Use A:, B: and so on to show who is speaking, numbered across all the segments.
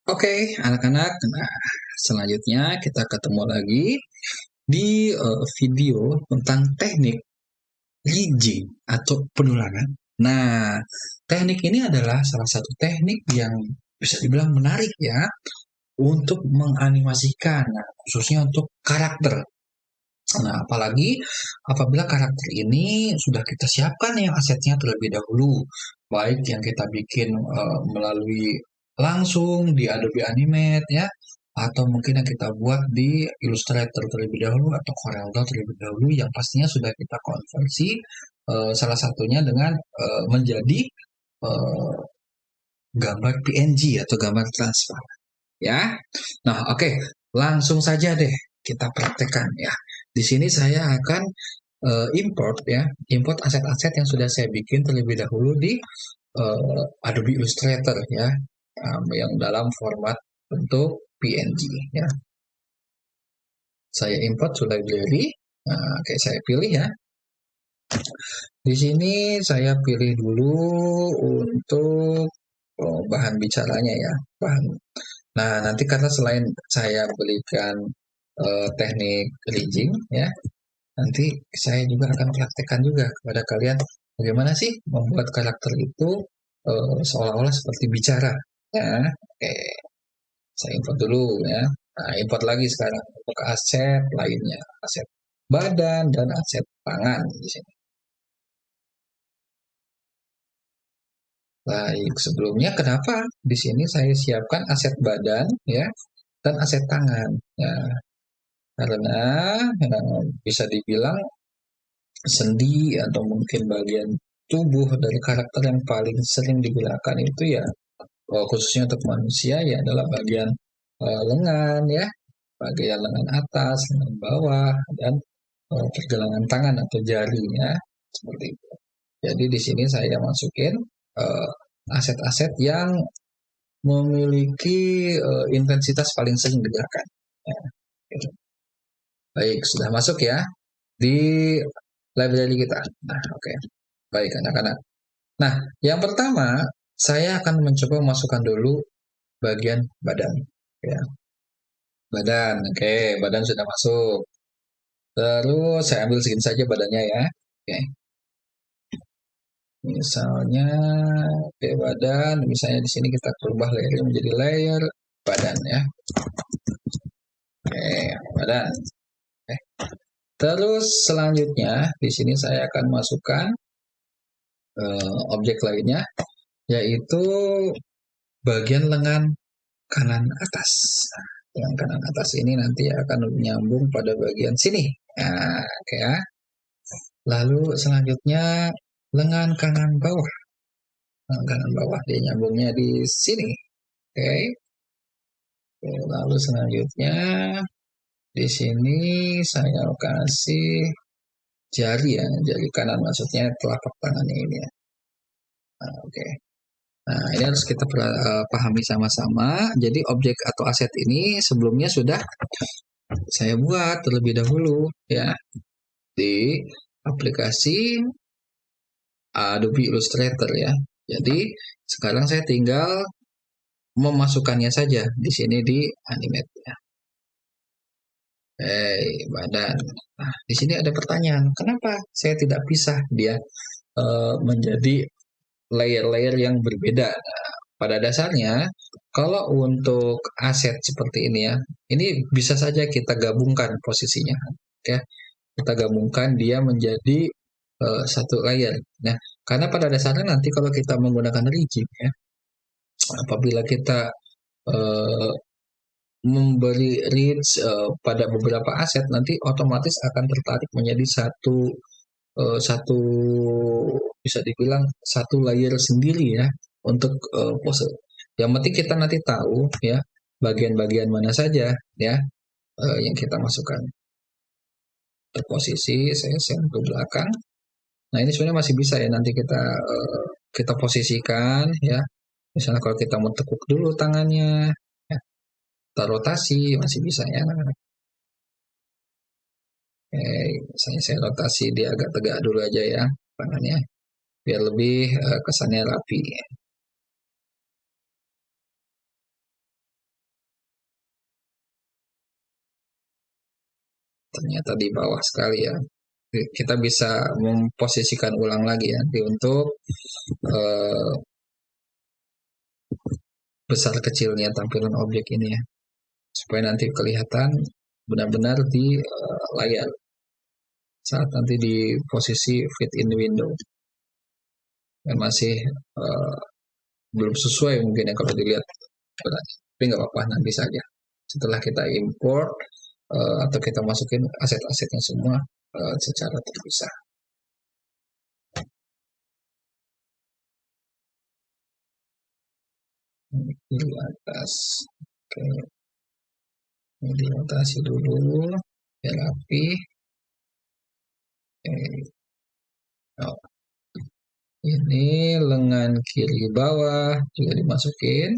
A: Oke, anak-anak. Nah, selanjutnya kita ketemu lagi di video tentang teknik leaching atau penularan. Nah, teknik ini adalah salah satu teknik yang bisa dibilang menarik ya untuk menganimasikan, nah, khususnya untuk karakter. Nah, apalagi apabila karakter ini sudah kita siapkan ya asetnya terlebih dahulu, baik yang kita bikin melalui langsung di Adobe Animate ya, atau mungkin yang kita buat di Illustrator terlebih dahulu atau CorelDRAW terlebih dahulu, yang pastinya sudah kita konversi salah satunya dengan menjadi eh, gambar PNG atau gambar transparan ya. Nah, oke, langsung saja deh kita praktekkan ya. Di sini saya akan import ya, import aset-aset yang sudah saya bikin terlebih dahulu di Adobe Illustrator ya, yang dalam format bentuk PNG ya. Saya import sudah library. Nah, oke, saya pilih ya. Di sini saya pilih dulu untuk bahan bicaranya ya, bahan. Nah, nanti karena selain saya berikan teknik rigging ya, nanti saya juga akan praktekkan juga kepada kalian bagaimana sih membuat karakter itu seolah-olah seperti bicara. Ya, oke, saya import dulu ya. Nah, import lagi sekarang untuk aset lainnya, aset badan dan aset tangan di sini. Baik, sebelumnya kenapa di sini saya siapkan aset badan ya dan aset tangan ya, karena bisa dibilang sendi atau mungkin bagian tubuh dari karakter yang paling sering digunakan itu ya khususnya untuk manusia ya adalah bagian lengan ya, bagian lengan atas, lengan bawah, dan pergelangan tangan atau jarinya seperti itu. Jadi di sini saya masukin uh, aset-aset yang memiliki intensitas paling sering digunakan. Ya, gitu. Baik, sudah masuk ya di library kita. Nah, oke. Baik, anak-anak. Nah, yang pertama, saya akan mencoba memasukkan dulu bagian badan. Ya, badan. Oke, badan sudah masuk. Terus saya ambil segini saja badannya ya. Oke. Misalnya, oke, badan. Misalnya di sini kita ubah layer menjadi layer badan ya. Oke, badan. Oke. Terus selanjutnya di sini saya akan masukkan objek lainnya, yaitu bagian lengan kanan atas. Nah, lengan kanan atas ini nanti akan menyambung pada bagian sini. Nah, oke ya. Lalu selanjutnya lengan kanan bawah. Lengan kanan bawah dia nyambungnya di sini. Oke. Lalu selanjutnya di sini saya kasih jari ya, jari kanan maksudnya telapak tangannya ini ya. Nah, oke. Nah, ini harus kita pahami sama-sama. Jadi objek atau aset ini sebelumnya sudah saya buat terlebih dahulu ya di aplikasi Adobe Illustrator ya. Jadi sekarang saya tinggal memasukkannya saja di sini di Animate ya. Badan. Nah, di sini ada pertanyaan, kenapa saya tidak pisah dia menjadi layer-layer yang berbeda? Nah, pada dasarnya, kalau untuk aset seperti ini ya, ini bisa saja kita gabungkan posisinya, ya. Kita gabungkan dia menjadi satu layer. Nah, karena pada dasarnya nanti kalau kita menggunakan rigid ya, apabila kita uh, memberi reach pada beberapa aset, nanti otomatis akan tertarik menjadi satu bisa dibilang satu layer sendiri ya untuk pose. Yang penting kita nanti tahu ya bagian-bagian mana saja ya yang kita masukkan. Posisi saya share ke belakang. Nah, ini sebenarnya masih bisa ya nanti kita posisikan ya. Misalnya kalau kita mau tekuk dulu tangannya, ya, kita rotasi masih bisa ya. Misalnya saya rotasi dia agak tegak dulu aja ya tangannya, biar lebih kesannya rapi. ternyata di bawah sekali ya. Kita bisa memposisikan ulang lagi ya untuk eh, besar kecilnya tampilan objek ini ya, supaya nanti kelihatan benar-benar di layar saat nanti di posisi fit in the window. Dan masih uh, belum sesuai mungkin ya kalau dilihat, tapi nggak apa-apa, nanti saja setelah kita import atau kita masukin aset-asetnya semua secara terpisah. Di atas, oke, ini dirotasi dulu biar rapi. Oh, ini lengan kiri bawah juga dimasukin.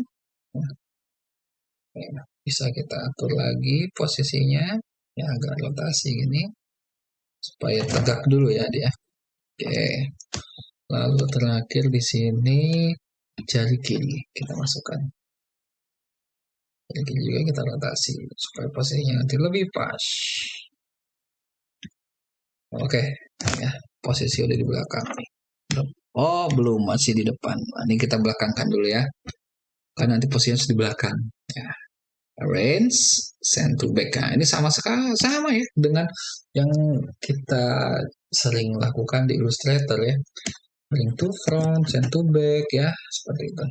A: Bisa kita atur lagi posisinya ya, agak rotasi gini supaya tegak dulu ya dia. Oke, lalu terakhir di sini jari kiri kita masukkan. Jari kiri juga kita rotasi supaya posisinya nanti lebih pas. Oke, ya, posisi udah di belakang nih. Oh, belum, masih di depan. Nah, ini kita belakangkan dulu ya. Kan nanti posisinya di belakang. Ya. Arrange, send to back. Nah, ini sama ya dengan yang kita sering lakukan di Illustrator ya. Bring to front, send to back ya, seperti itu.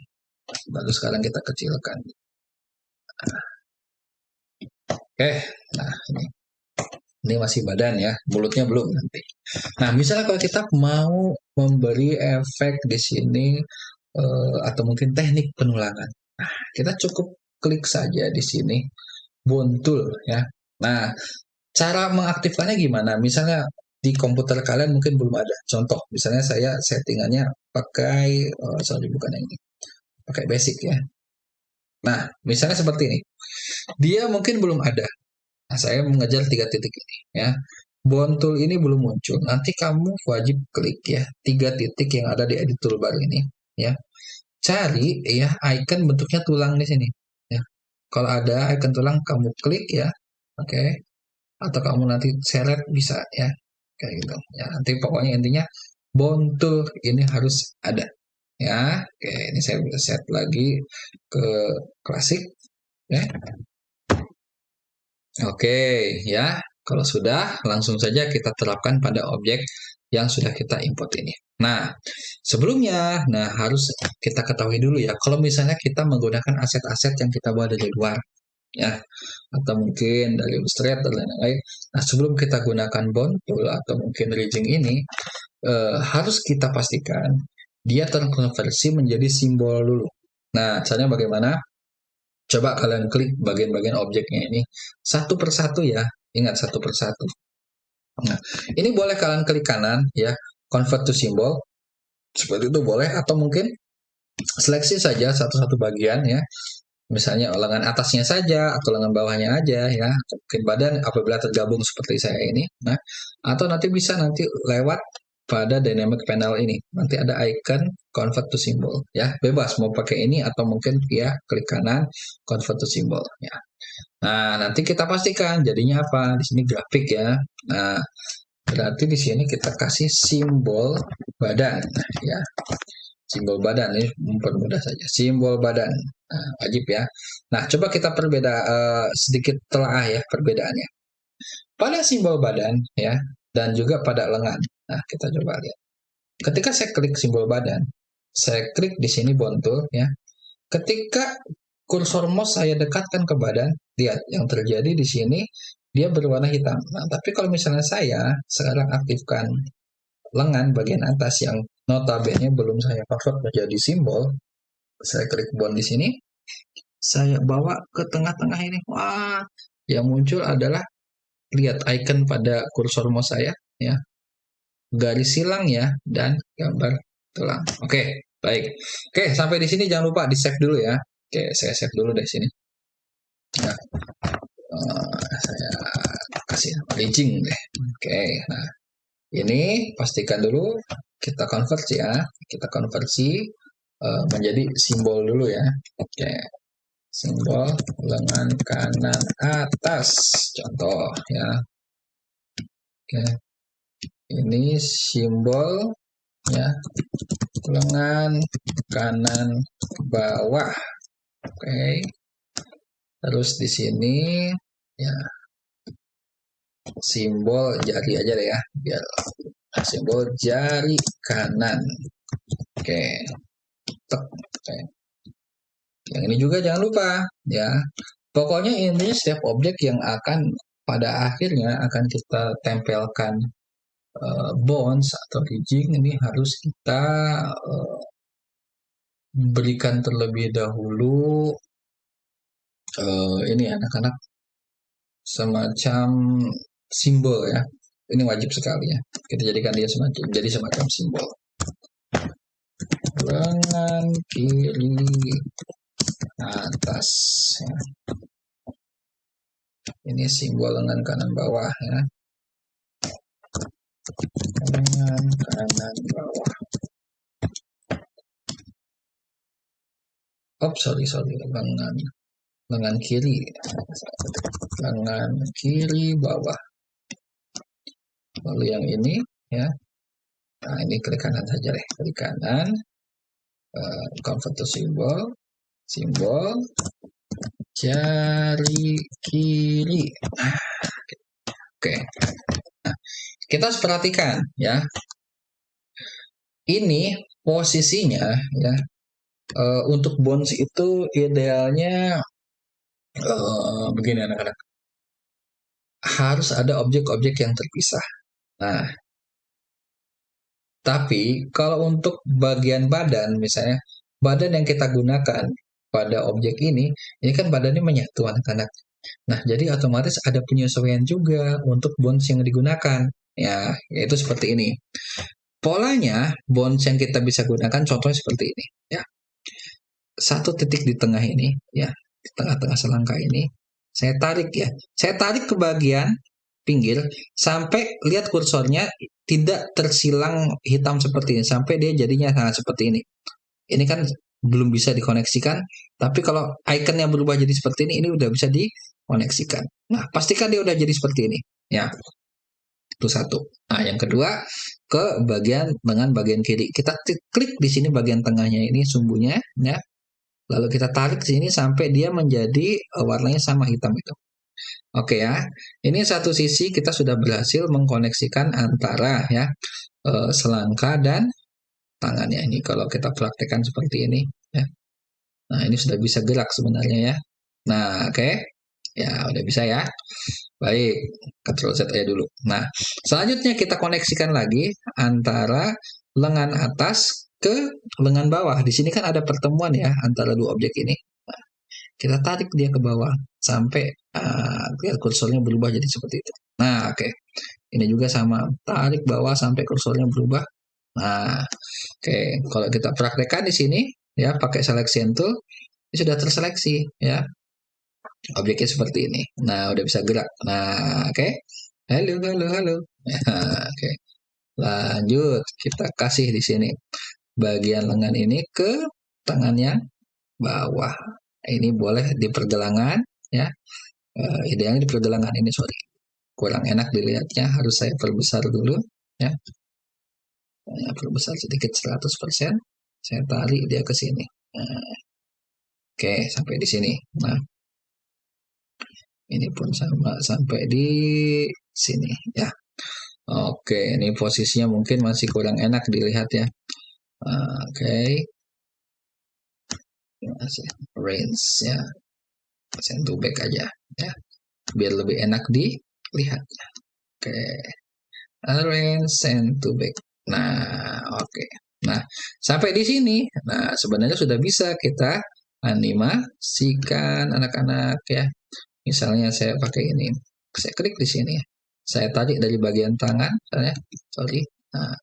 A: Lalu sekarang kita kecilkan. Oke, nah ini masih badan ya, mulutnya belum nanti. Nah, misalnya kalau kita mau memberi efek di sini atau mungkin teknik penulangan, nah, kita cukup klik saja di sini Bone Tool ya. Nah, cara mengaktifkannya gimana? Misalnya di komputer kalian mungkin belum ada. Contoh, misalnya saya settingannya pakai, sorry bukan yang ini, pakai basic ya. Nah, misalnya seperti ini. Dia mungkin belum ada. Nah, saya mengejar 3 titik ini ya. Bone tool ini belum muncul. Nanti kamu wajib klik ya 3 titik yang ada di edit toolbar ini ya. Cari ya icon bentuknya tulang di sini ya. Kalau ada icon tulang kamu klik ya. Oke. Atau kamu nanti seret bisa ya. Kayak gitu. Ya, nanti pokoknya intinya bone tool ini harus ada ya. Oke, ini saya bisa set lagi ke klasik ya. Oke, ya. Kalau sudah, langsung saja kita terapkan pada objek yang sudah kita import ini. Nah, sebelumnya, harus kita ketahui dulu ya, kalau misalnya kita menggunakan aset-aset yang kita bawa dari luar, ya, atau mungkin dari Illustrator dan lain-lain. Nah, sebelum kita gunakan bone tool atau mungkin rigging ini, harus kita pastikan dia terkonversi menjadi simbol dulu. Nah, caranya bagaimana? Coba kalian klik bagian-bagian objeknya ini satu persatu ya, ingat satu persatu. Nah, ini boleh kalian klik kanan ya, convert to symbol, seperti itu boleh, atau mungkin seleksi saja satu-satu bagian ya, misalnya lengan atasnya saja atau lengan bawahnya aja ya, mungkin badan apabila tergabung seperti saya ini. Nah, atau nanti bisa lewat pada dynamic panel ini, nanti ada icon convert to symbol ya, bebas mau pakai ini atau mungkin ya klik kanan convert to symbol ya. Nah, nanti kita pastikan jadinya apa, di sini grafik ya. Nah, berarti di sini kita kasih simbol badan ya, simbol badan ini mempermudah saja, simbol badan. Nah, wajib ya. Nah, coba kita sedikit telaah ya perbedaannya pada simbol badan ya, dan juga pada lengan. Nah, kita coba lihat. Ketika saya klik simbol badan, saya klik di sini bone tool ya. Ketika kursor mouse saya dekatkan ke badan, lihat yang terjadi di sini dia berwarna hitam. Nah, tapi kalau misalnya saya sekarang aktifkan lengan bagian atas yang notabene belum saya convert menjadi simbol, saya klik bone di sini, saya bawa ke tengah-tengah ini. Wah, yang muncul adalah lihat icon pada kursor mouse saya ya, garis silang ya, dan gambar tulang. Oke, baik. Oke, sampai di sini jangan lupa di save dulu ya. Oke, saya save dulu dari sini. Nah, saya kasih rigging deh. Oke, nah ini pastikan dulu kita konversi ya. Kita konversi menjadi simbol dulu ya. Oke, simbol lengan kanan atas, contoh ya. Oke, ini simbol ya lengan kanan bawah. Oke, terus di sini ya simbol jari aja deh ya, biar simbol jari kanan. Oke, oke. Yang ini juga jangan lupa ya. Pokoknya intinya setiap objek yang akan pada akhirnya akan kita tempelkan bonds atau ridging ini harus kita berikan terlebih dahulu ini anak-anak semacam simbol ya. Ini wajib sekali ya. Kita jadikan dia semacam simbol. Lengan kiri atas ya. Ini simbol lengan kanan bawah ya. Lengan kanan bawah. Sorry, lengan kiri, lengan kiri bawah. Lalu yang ini ya, nah ini klik kanan saja deh, klik kanan, convert to simbol jari kiri. Oke. Nah, kita harus perhatikan ya, ini posisinya ya. Untuk bonds itu idealnya begini anak-anak, harus ada objek-objek yang terpisah. Nah, tapi kalau untuk bagian badan, misalnya badan yang kita gunakan pada objek ini kan badannya menyatu anak-anak. Nah, jadi otomatis ada penyesuaian juga untuk bonds yang digunakan. Ya, yaitu seperti ini. Polanya bonds yang kita bisa gunakan contohnya seperti ini. Ya, satu titik di tengah ini, ya, di tengah-tengah selangkah ini, saya tarik ya. Saya tarik ke bagian pinggir sampai lihat kursornya tidak tersilang hitam seperti ini, sampai dia jadinya seperti ini. Ini kan belum bisa dikoneksikan, tapi kalau ikonnya berubah jadi seperti ini udah bisa dikoneksikan. Nah, pastikan dia udah jadi seperti ini, ya. Itu satu. Nah, yang kedua ke dengan bagian kiri. Kita klik di sini bagian tengahnya ini sumbunya, ya. Lalu kita tarik ke sini sampai dia menjadi warnanya sama hitam itu. Oke ya, ini satu sisi kita sudah berhasil mengkoneksikan antara ya selangkah dan tangannya ini. Kalau kita praktekkan seperti ini, ya. Nah ini sudah bisa gerak sebenarnya ya. Nah oke, ya udah bisa ya. Baik, Ctrl Z aja dulu. Nah selanjutnya kita koneksikan lagi antara lengan atas ke lengan bawah. Di sini kan ada pertemuan ya antara dua objek ini. Nah, kita tarik dia ke bawah sampai kursornya berubah jadi seperti itu. Nah, oke. Ini juga sama. Tarik bawah sampai kursornya berubah. Nah, oke. Kalau kita praktekkan di sini ya pakai selection tool, ini sudah terseleksi ya. Objeknya seperti ini. Nah, udah bisa gerak. Nah, oke. Halo. Nah, oke. Lanjut, kita kasih di sini bagian lengan ini ke tangan yang bawah. Ini boleh di pergelangan ya. Idealnya di pergelangan ini, sorry. Kurang enak dilihatnya, harus saya perbesar dulu ya. Saya perbesar sedikit 100%. Saya tarik dia ke sini. Nah, oke, sampai di sini. Nah, ini pun sama sampai di sini ya. Oke, ini posisinya mungkin masih kurang enak dilihat ya. Oke. Masih range ya. Send to back aja ya. Biar lebih enak dilihat. Oke. Arrange send to back. Nah, oke. Nah, sampai di sini. Nah, sebenarnya sudah bisa kita animasikan anak-anak ya. Misalnya saya pakai ini. Saya klik di sini. Saya tarik dari bagian tangan, misalnya. Sorry. Nah,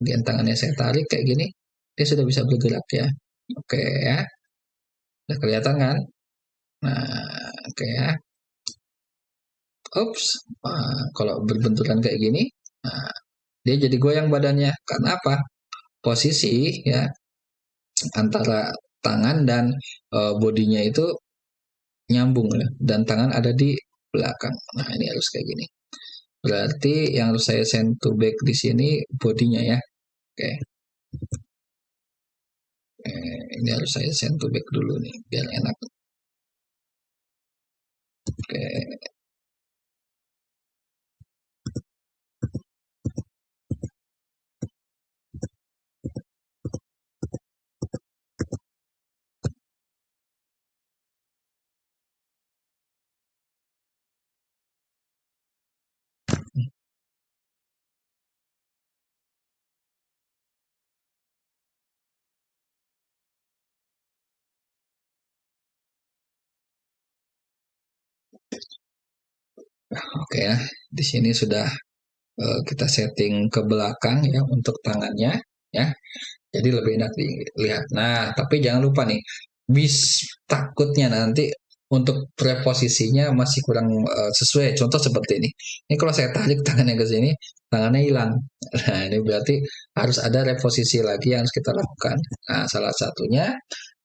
A: bagian tangannya saya tarik kayak gini. Dia sudah bisa bergerak ya. Oke ya. Sudah kelihatan kan? Nah, oke ya. Ups. Nah, kalau berbenturan kayak gini, nah, dia jadi goyang badannya. Karena apa? Posisi ya antara tangan dan bodinya itu nyambung ya. Dan tangan ada di belakang. Nah, ini harus kayak gini. Berarti yang harus saya send to back di sini bodinya ya. Oke. Ini harus saya send to back dulu nih biar enak. Oke. Oke ya. Di sini sudah kita setting ke belakang ya untuk tangannya ya. Jadi lebih enak dilihat. Nah, tapi jangan lupa nih, takutnya nanti untuk preposisinya masih kurang sesuai. Contoh seperti ini. Ini kalau saya tarik tangannya ke sini, tangannya hilang. Nah, ini berarti harus ada reposisi lagi yang harus kita lakukan. Nah, salah satunya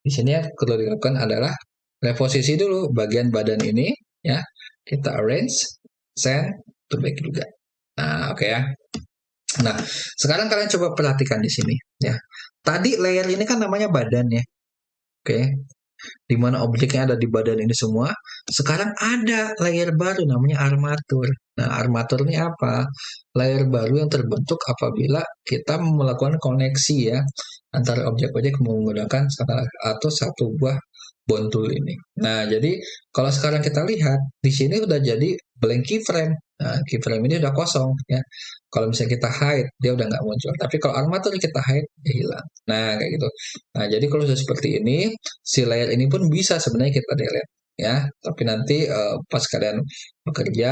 A: di sini yang perlu dilakukan adalah reposisi dulu bagian badan ini ya. Kita arrange, send to back juga. Nah, oke ya. Nah, sekarang kalian coba perhatikan di sini ya. Tadi layer ini kan namanya badan ya. Oke. Di mana objeknya ada di badan ini semua. Sekarang ada layer baru namanya armatur. Nah, armatur ini apa? Layer baru yang terbentuk apabila kita melakukan koneksi ya antara objek-objek menggunakan atau satu buah bond tool ini. Nah, jadi kalau sekarang kita lihat di sini udah jadi blank keyframe. Nah, keyframe ini udah kosong ya. Kalau misalnya kita hide, dia udah nggak muncul. Tapi kalau armatur kita hide, dia hilang. Nah, kayak gitu. Nah, jadi kalau sudah seperti ini, si layer ini pun bisa sebenarnya kita delete ya. Tapi nanti pas kalian bekerja,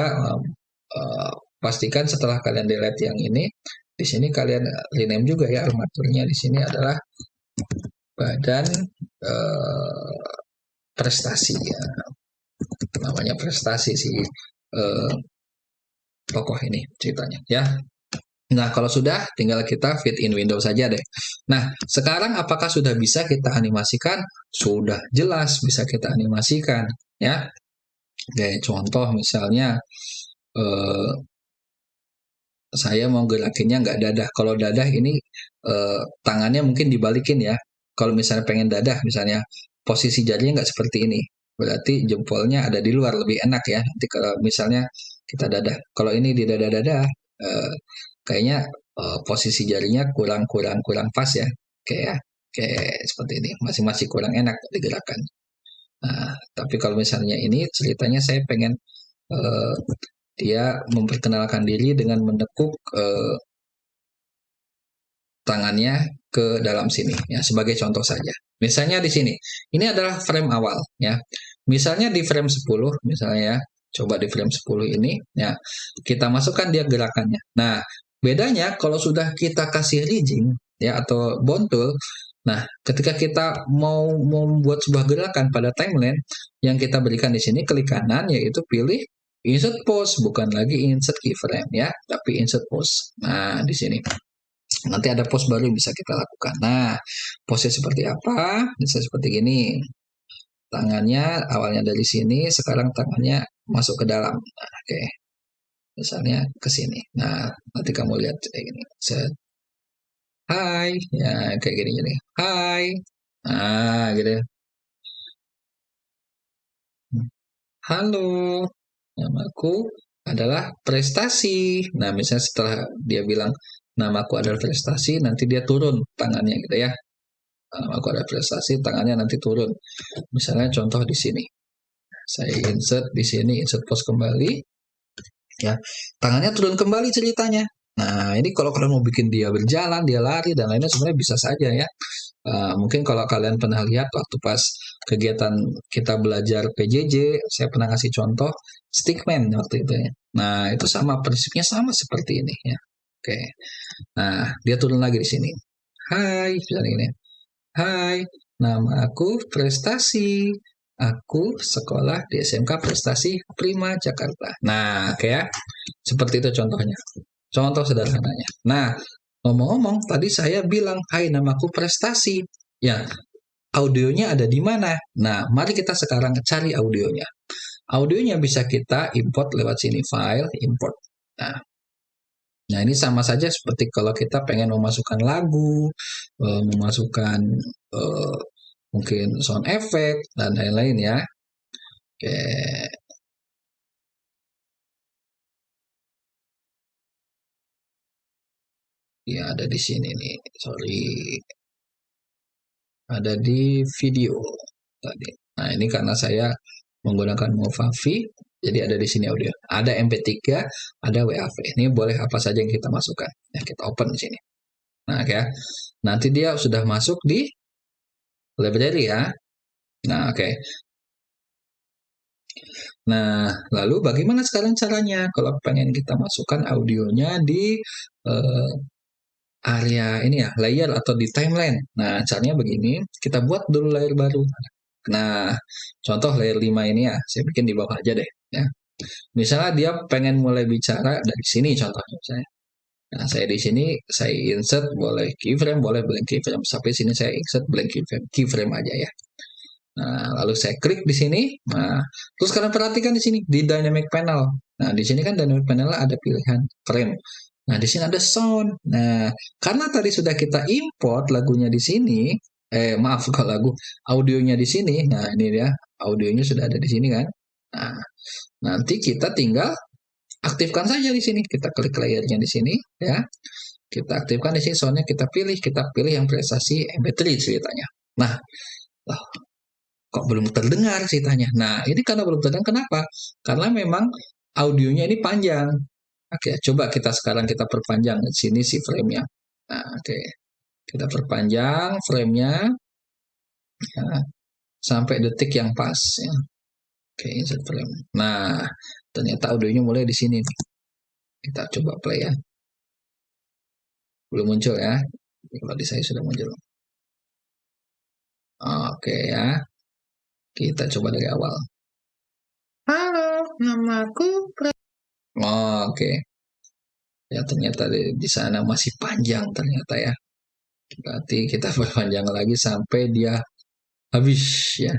A: pastikan setelah kalian delete yang ini, di sini kalian rename juga ya armaturnya. Di sini adalah badan prestasi ya. Namanya prestasi si tokoh ini ceritanya ya. Nah, kalau sudah, tinggal kita fit in window saja deh. Nah, sekarang apakah sudah bisa kita animasikan? Sudah jelas bisa kita animasikan, ya. Kayak contoh misalnya, saya mau gerakinnya nggak dadah. Kalau dadah ini tangannya mungkin dibalikin ya. Kalau misalnya pengen dadah, misalnya posisi jarinya nggak seperti ini. Berarti jempolnya ada di luar, lebih enak ya. Nanti kalau misalnya kita dadah. Kalau ini di dada-dada, kayaknya posisi jarinya kurang pas ya. Kayak seperti ini. Masih kurang enak digerakkan. Nah, tapi kalau misalnya ini ceritanya saya pengen dia memperkenalkan diri dengan menekuk tangannya ke dalam sini ya sebagai contoh saja. Misalnya di sini. Ini adalah frame awal ya. Misalnya di frame 10 misalnya ya. Coba di frame 10 ini ya. Kita masukkan dia gerakannya. Nah, bedanya kalau sudah kita kasih rigging ya atau bond tool. Nah, ketika kita mau membuat sebuah gerakan pada timeline yang kita berikan di sini klik kanan yaitu pilih insert pose, bukan lagi insert keyframe ya, tapi insert pose. Nah, di sini. Nanti ada pose baru yang bisa kita lakukan. Nah, pose seperti apa? Bisa seperti gini. Tangannya awalnya dari sini, sekarang tangannya masuk ke dalam. Nah, oke. Misalnya ke sini. Nah, nanti kamu lihat kayak gini. Set. Hai. Ya, kayak gini. Hai. Nah, gitu. Halo. Namaku adalah prestasi. Nah, misalnya setelah dia bilang namaku adalah prestasi, nanti dia turun tangannya gitu ya. Namaku adalah prestasi, tangannya nanti turun. Misalnya contoh di sini. Saya insert di sini, insert post kembali. Ya, tangannya turun kembali ceritanya. Nah, ini kalau kalian mau bikin dia berjalan, dia lari dan lainnya sebenarnya bisa saja ya. Mungkin kalau kalian pernah lihat waktu pas kegiatan kita belajar PJJ, saya pernah kasih contoh stickman waktu itu ya. Nah, itu sama prinsipnya sama seperti ini ya. Oke. Nah, dia turun lagi di sini. Hai, misalnya ini. Hai, nama aku Prestasi. Aku sekolah di SMK Prestasi Prima Jakarta. Nah, kayak seperti itu contohnya. Contoh sederhananya. Nah, ngomong-ngomong, tadi saya bilang, hai namaku Prestasi. Ya, audionya ada di mana? Nah, mari kita sekarang cari audionya. Audionya bisa kita import lewat sini, file, import. Nah, ini sama saja seperti kalau kita pengen memasukkan lagu, memasukkan eh, mungkin sound effect dan lain-lain ya. Oke, ya ada di sini nih. Sorry, ada di video tadi. Nah, ini karena saya menggunakan Movavi, jadi ada di sini audio. Ada MP3, ada WAV. Ini boleh apa saja yang kita masukkan. Ya, kita open di sini. Nah, ya. Nanti dia sudah masuk di library ya. Nah, oke. Nah, lalu bagaimana sekarang caranya kalau pengen kita masukkan audionya di eh, area ini ya, layer atau di timeline. Nah, caranya begini, kita buat dulu layer baru. Nah, contoh layer 5 ini ya, saya bikin di bawah aja deh ya. Misalnya dia pengen mulai bicara dari sini contohnya saya. Nah, saya di sini saya insert boleh keyframe, boleh blank keyframe. Sampai sini saya insert blank keyframe aja ya. Nah, lalu saya klik di sini. Nah, terus kalian perhatikan di sini di dynamic panel. Nah, di sini kan dynamic panel ada pilihan frame. Nah, di sini ada sound. Nah, karena tadi sudah kita import lagunya di sini, maaf kalau lagu audionya di sini. Nah, ini dia audionya sudah ada di sini kan. Nah, nanti kita tinggal aktifkan saja di sini. Kita klik layernya di sini ya. Kita aktifkan di sini soundnya kita pilih yang prestasi MP3 ceritanya. Nah, kok belum terdengar ceritanya. Nah, ini karena belum terdengar kenapa? Karena memang audionya ini panjang. Oke, coba kita sekarang kita perpanjang di sini si frame-nya. Nah, oke. Kita perpanjang frame-nya ya, sampai detik yang pas ya. Oke, insert frame. Nah, ternyata audionya mulai di sini nih. Kita coba play ya. Belum muncul ya. Kalau di saya sudah muncul. Oke ya. Kita coba dari awal. Halo, namaku Oke. Ya ternyata di sana masih panjang ternyata ya. Berarti kita perpanjang lagi sampai dia habis ya.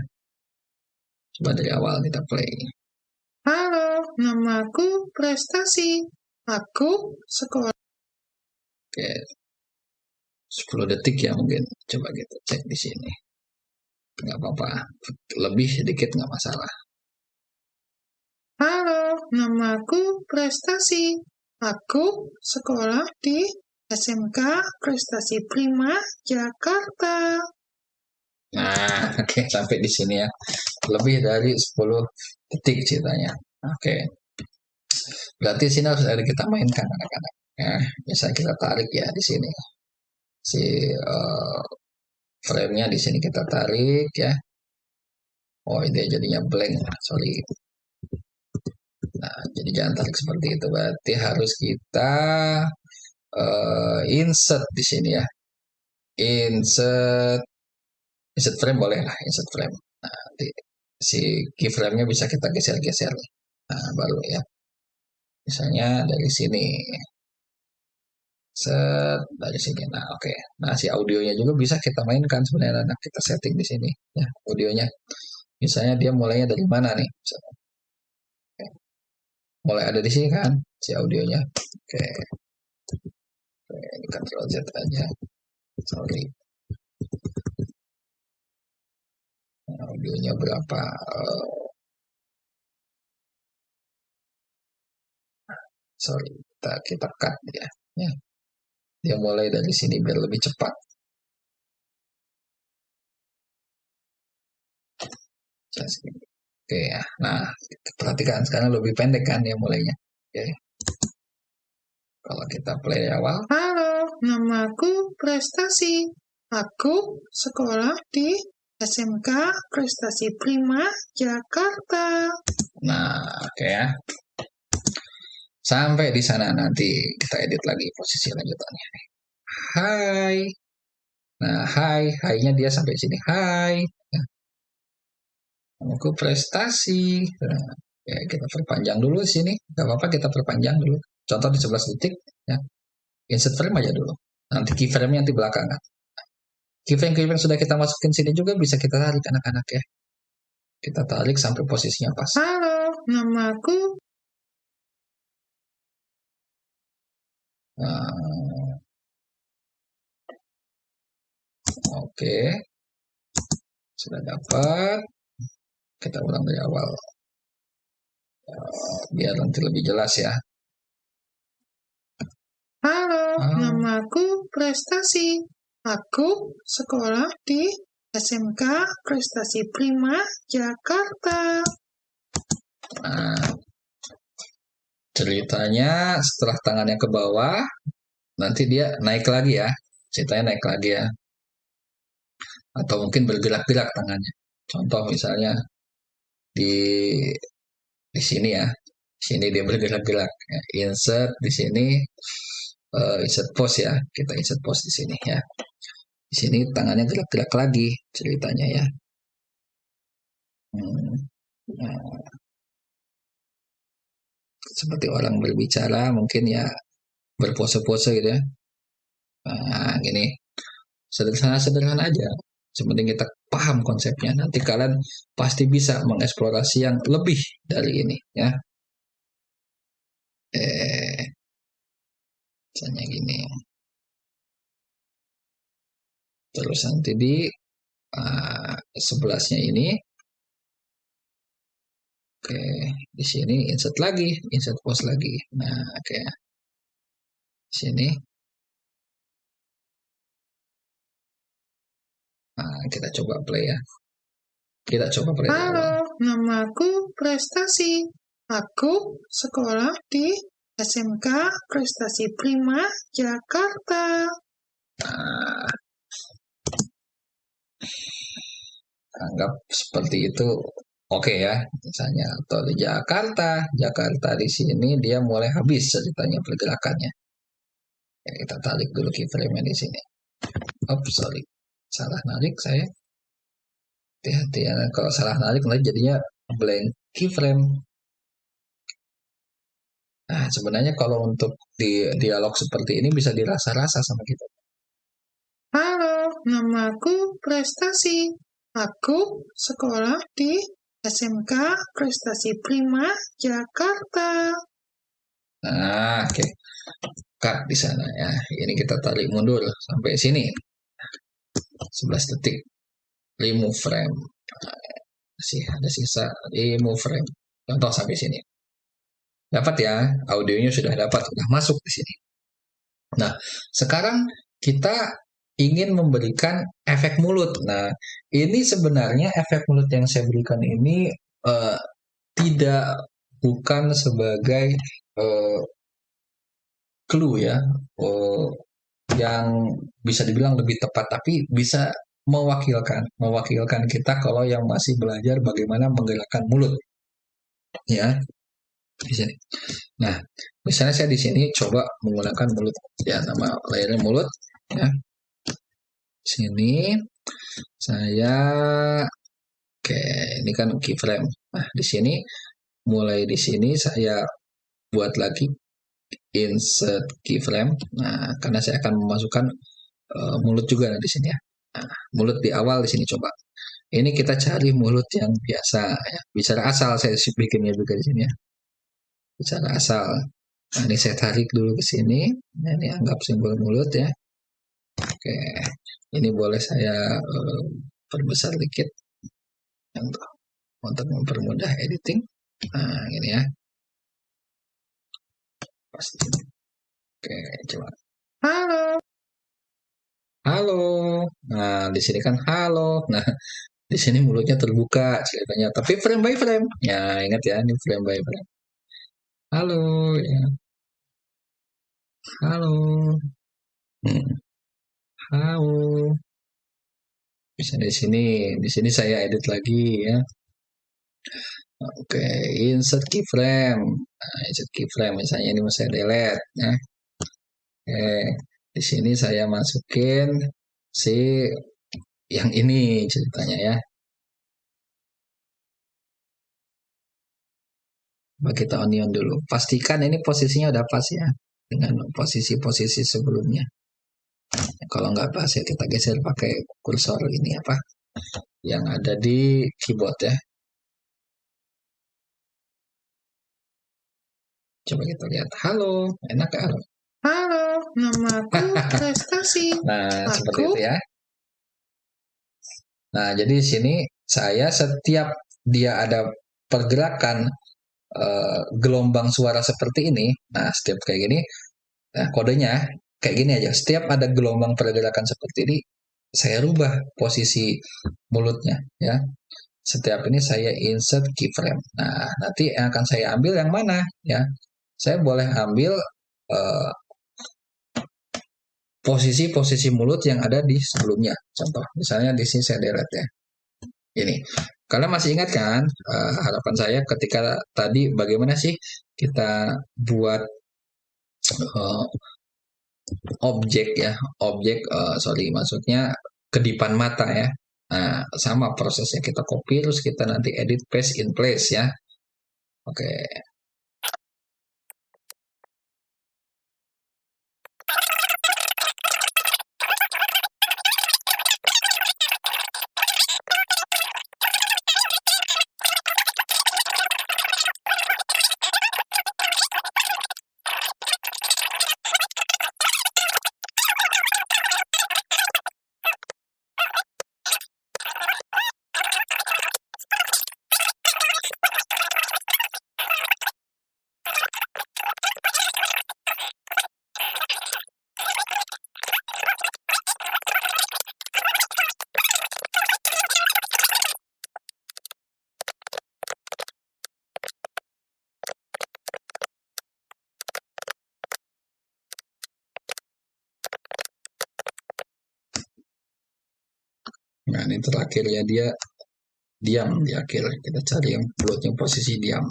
A: Coba dari awal kita play. Halo, namaku Prestasi. Aku sekolah. Oke. 10 detik ya mungkin. Coba kita cek di sini. Nggak apa-apa. Lebih sedikit nggak masalah. Halo, namaku Prestasi. Aku sekolah di SMK Prestasi Prima Jakarta. Nah, oke, sampai di sini ya. Lebih dari 10 detik ceritanya. Oke. Berarti sini harus ada kita mainkan anak-anak. Ya, bisa kita tarik ya di sini. Si frame-nya di sini kita tarik ya. Oh, ini jadinya blank. Sorry. Nah, jadi jangan tarik seperti itu. Berarti harus kita insert di sini ya. Insert frame boleh lah, insert frame. Nah, nanti si keyframe-nya bisa kita geser-geser. Nah, baru ya. Misalnya dari sini. Set dari sini. Nah, oke. Nah, si audionya juga bisa kita mainkan sebenarnya. Nah, kita setting di sini ya, audionya. Misalnya dia mulainya dari mana nih? Misalnya. Oke. Mulai ada di sini kan si audionya. Oke. Oke, ini Ctrl Z aja. Sorry. Nah, audionya berapa? Sorry, kita cut ya. Ya. Dia mulai dari sini biar lebih cepat. Oke ya. Nah, perhatikan sekarang lebih pendek kan ya mulainya. Oke. Kalau kita play awal. Halo, namaku Prestasi. Aku sekolah di SMK Prestasi Prima Jakarta. Nah, oke ya. Sampai di sana nanti kita edit lagi posisi lanjutannya. Hai. Nah, hai-nya dia sampai sini. Hai. Aku Prestasi. Nah, ya, kita perpanjang dulu di sini. Gak apa-apa kita perpanjang dulu. Contoh di 11 detik. Ya. Insert frame aja dulu. Nanti keyframe-nya nanti belakangan. Keyframe sudah kita masukin sini juga bisa kita tarik anak-anak ya. Kita tarik sampai posisinya pas. Halo, namaku Nah, oke, sudah dapat. Kita ulang dari awal. Biar nanti lebih jelas ya.
B: Halo, namaku Prestasi. Aku sekolah di SMK Prestasi Prima, Jakarta.
A: Nah, ceritanya setelah tangannya ke bawah, nanti dia naik lagi ya. Ceritanya naik lagi ya. Atau mungkin bergerak-gerak tangannya. Contoh misalnya di sini ya. Di sini dia bergerak-gerak. Ya, insert di sini, insert pose ya. Kita insert pose di sini ya. Di sini tangannya gerak-gerak lagi ceritanya ya. Nah, seperti orang berbicara mungkin ya berpose-pose gitu ya. Nah, gini. Sederhana-sederhana aja. Sepenting kita paham konsepnya. Nanti kalian pasti bisa mengeksplorasi yang lebih dari ini ya. Misalnya gini. Terus nanti di sebelasnya ini, oke, di sini insert lagi, insert pose lagi. Nah, oke, sini. Nah, kita coba play ya. Kita coba play.
B: Halo, namaku Prestasi. Aku sekolah di SMK Prestasi Prima, Jakarta.
A: Nah, anggap seperti itu. Oke ya, misalnya atau di Jakarta di sini dia mulai habis ceritanya pergerakannya. Ya, kita tarik dulu keyframe di sini. Sorry, salah narik saya. Hati-hati ya, kalau salah narik nanti jadinya blank keyframe. Nah, sebenarnya kalau untuk di dialog seperti ini bisa dirasa-rasa sama kita.
B: Halo, namaku Prestasi. Aku sekolah di SMK Prestasi Prima, Jakarta.
A: Nah, oke. Cut di sana ya. Ini kita tarik mundur sampai sini. 11 detik. Remove frame. Masih ada sisa remove frame. Contoh sampai sini. Dapat ya, audionya sudah dapat, sudah masuk di sini. Nah, sekarang kita ingin memberikan efek mulut. Nah, ini sebenarnya efek mulut yang saya berikan ini bukan sebagai clue ya, yang bisa dibilang lebih tepat, tapi bisa mewakilkan kita kalau yang masih belajar bagaimana menggerakkan mulut, ya di sini. Nah, misalnya saya di sini coba menggunakan mulut, ya nama layarnya mulut, ya. Sini saya, oke, ini kan keyframe. Nah, di sini mulai di sini saya buat lagi insert keyframe. Nah, karena saya akan memasukkan mulut juga di sini ya. Nah, mulut di awal di sini coba. Ini kita cari mulut yang biasa ya. Bicara asal saya bikinnya juga di sini ya. Bicara asal. Nah, ini saya tarik dulu ke sini. Nah, ini anggap simbol mulut ya. Oke. Ini boleh saya perbesar dikit untuk mempermudah editing. Nah, ini ya. Pasti. Oke, coba.
B: Halo.
A: Halo. Nah, di sini kan halo. Nah, di sini mulutnya terbuka ceritanya, tapi frame by frame. Ya, ingat ya, ini frame by frame. Halo, ya. Halo. Halo. Bisa di sini saya edit lagi ya. Oke, insert keyframe. Nah, insert keyframe misalnya ini saya delete ya. Oke, di sini saya masukin si yang ini ceritanya ya. Coba kita onion dulu. Pastikan ini posisinya udah pas ya dengan posisi-posisi sebelumnya. Kalau nggak pas ya kita geser pakai kursor ini apa yang ada di keyboard ya. Coba kita lihat. Halo, enak gak halo?
B: Halo, namaku Prestasi.
A: Nah, seperti
B: Aku
A: itu ya. Nah, jadi di sini saya setiap dia ada pergerakan gelombang suara seperti ini, nah setiap kayak gini, nah kodenya kayak gini aja. Setiap ada gelombang pergerakan seperti ini, saya rubah posisi mulutnya ya. Setiap ini saya insert keyframe. Nah, nanti yang akan saya ambil yang mana ya? Saya boleh ambil eh, posisi-posisi mulut yang ada di sebelumnya. Contoh, misalnya di sini saya delete ya. Ini. Kalian masih ingat kan harapan saya ketika tadi bagaimana sih kita buat eh, objek ya, objek sorry maksudnya kedipan mata ya. Nah, sama prosesnya kita copy terus kita nanti edit paste in place ya. Oke. Nah, ini terakhir ya dia diam di akhir. Kita cari yang mulutnya posisi diam.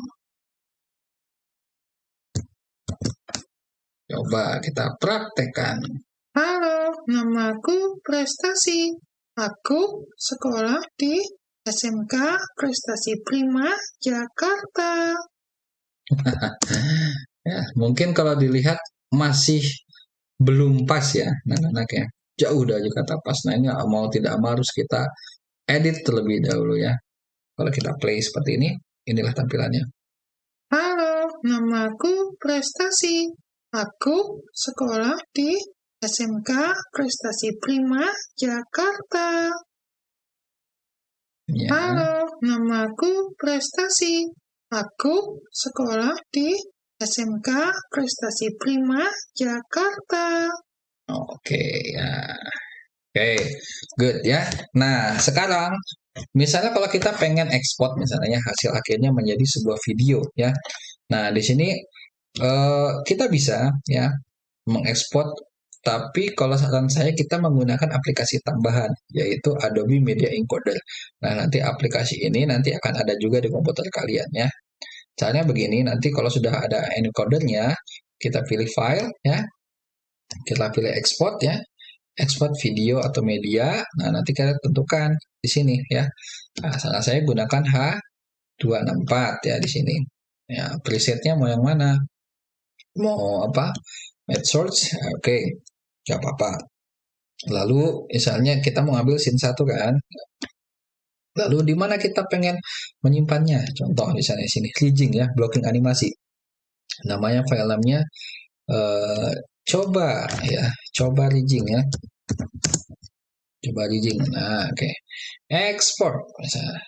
A: Coba kita praktekkan.
B: Halo, namaku Prestasi. Aku sekolah di SMK Prestasi Prima, Jakarta.
A: Ya, mungkin kalau dilihat masih belum pas ya, anak-anak ya. Jauh dari kata pas. Nah, ini mau tidak mau harus kita edit terlebih dahulu ya. Kalau kita play seperti ini, inilah tampilannya.
B: Halo, namaku Prestasi. Aku sekolah di SMK Prestasi Prima, Jakarta.
A: Ya.
B: Halo, namaku Prestasi. Aku sekolah di SMK Prestasi Prima, Jakarta.
A: Oke ya. Oke, good ya. Nah, sekarang misalnya kalau kita pengen ekspor misalnya hasil akhirnya menjadi sebuah video ya. Nah, di sini kita bisa ya mengekspor, tapi kalau saran saya kita menggunakan aplikasi tambahan yaitu Adobe Media Encoder. Nah, nanti aplikasi ini nanti akan ada juga di komputer kalian ya. Caranya begini, nanti kalau sudah ada encodernya, kita pilih file ya, kita pilih export ya, export video atau media. Nah, nanti kita tentukan di sini ya. Nah, saya gunakan H264 ya di sini. Ya, presetnya mau yang mana? Mau apa? Med source, oke, nggak apa-apa. Lalu misalnya kita mau ambil scene 1 kan. Lalu di mana kita pengen menyimpannya? Contoh misalnya sini, rigging ya, blocking animasi. Namanya file namanya coba ya, coba rigging ya. Coba rigging. Nah, oke. Export misalnya.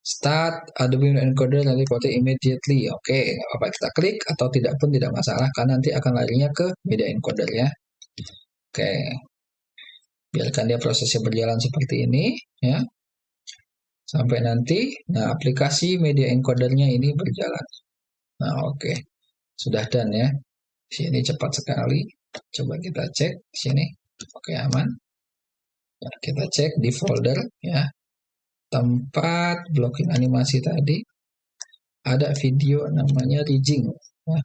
A: Start Adobe Encoder nanti foto immediately. Oke, apa kita klik atau tidak pun tidak masalah karena nanti akan larinya ke media encoder ya. Oke. Biarkan dia prosesnya berjalan seperti ini ya. Sampai nanti nah aplikasi media encodernya ini berjalan. Nah, oke. Sudah done ya. Sini cepat sekali. Coba kita cek sini. Oke, aman. Nah, kita cek di folder ya. Tempat blocking animasi tadi ada video namanya rigging ya.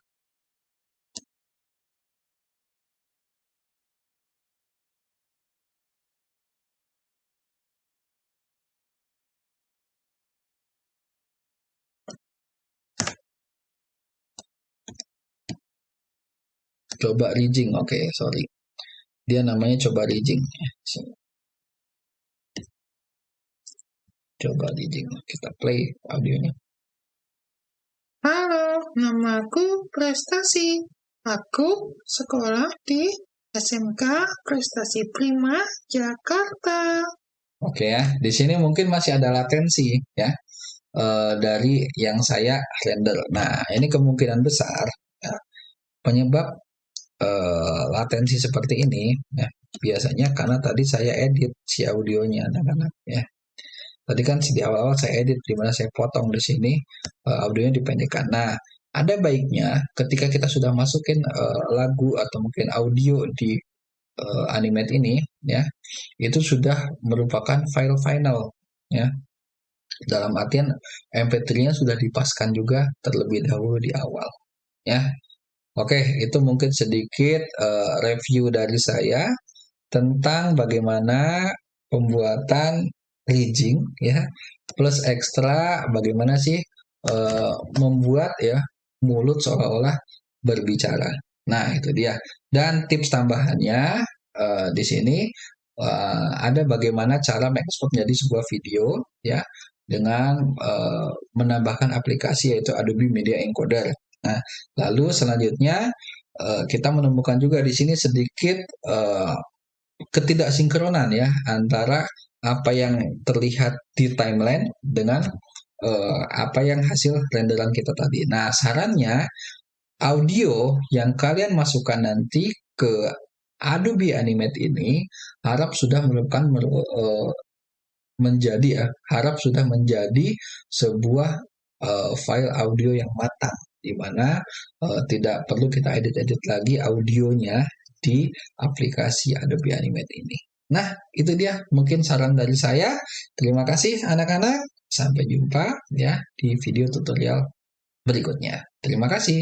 A: Coba rigging, oke, sorry, dia namanya coba rigging ya. Coba rigging, kita play audionya.
B: Halo, namaku Prestasi. Aku sekolah di SMK Prestasi Prima Jakarta.
A: Oke ya, di sini mungkin masih ada latensi ya dari yang saya render. Nah, ini kemungkinan besar ya, penyebab latensi seperti ini ya, biasanya karena tadi saya edit si audionya anak-anak ya. Tadi kan di awal-awal saya edit di mana saya potong di sini audionya dipendekkan. Nah, ada baiknya ketika kita sudah masukin lagu atau mungkin audio di Animate ini ya, itu sudah merupakan file final ya. Dalam artian MP3-nya sudah dipaskan juga terlebih dahulu di awal ya. Oke, itu mungkin sedikit review dari saya tentang bagaimana pembuatan rigging ya, plus ekstra bagaimana sih membuat ya mulut seolah-olah berbicara. Nah, itu dia. Dan tips tambahannya di sini ada bagaimana cara mengekspor menjadi sebuah video ya dengan menambahkan aplikasi yaitu Adobe Media Encoder. Nah, lalu selanjutnya kita menemukan juga di sini sedikit ketidaksinkronan ya antara apa yang terlihat di timeline dengan apa yang hasil renderan kita tadi. Nah, sarannya audio yang kalian masukkan nanti ke Adobe Animate ini harap sudah merupakan harap sudah menjadi sebuah file audio yang matang, di mana tidak perlu kita edit-edit lagi audionya di aplikasi Adobe Animate ini. Nah, itu dia mungkin saran dari saya. Terima kasih anak-anak. Sampai jumpa ya di video tutorial berikutnya. Terima kasih.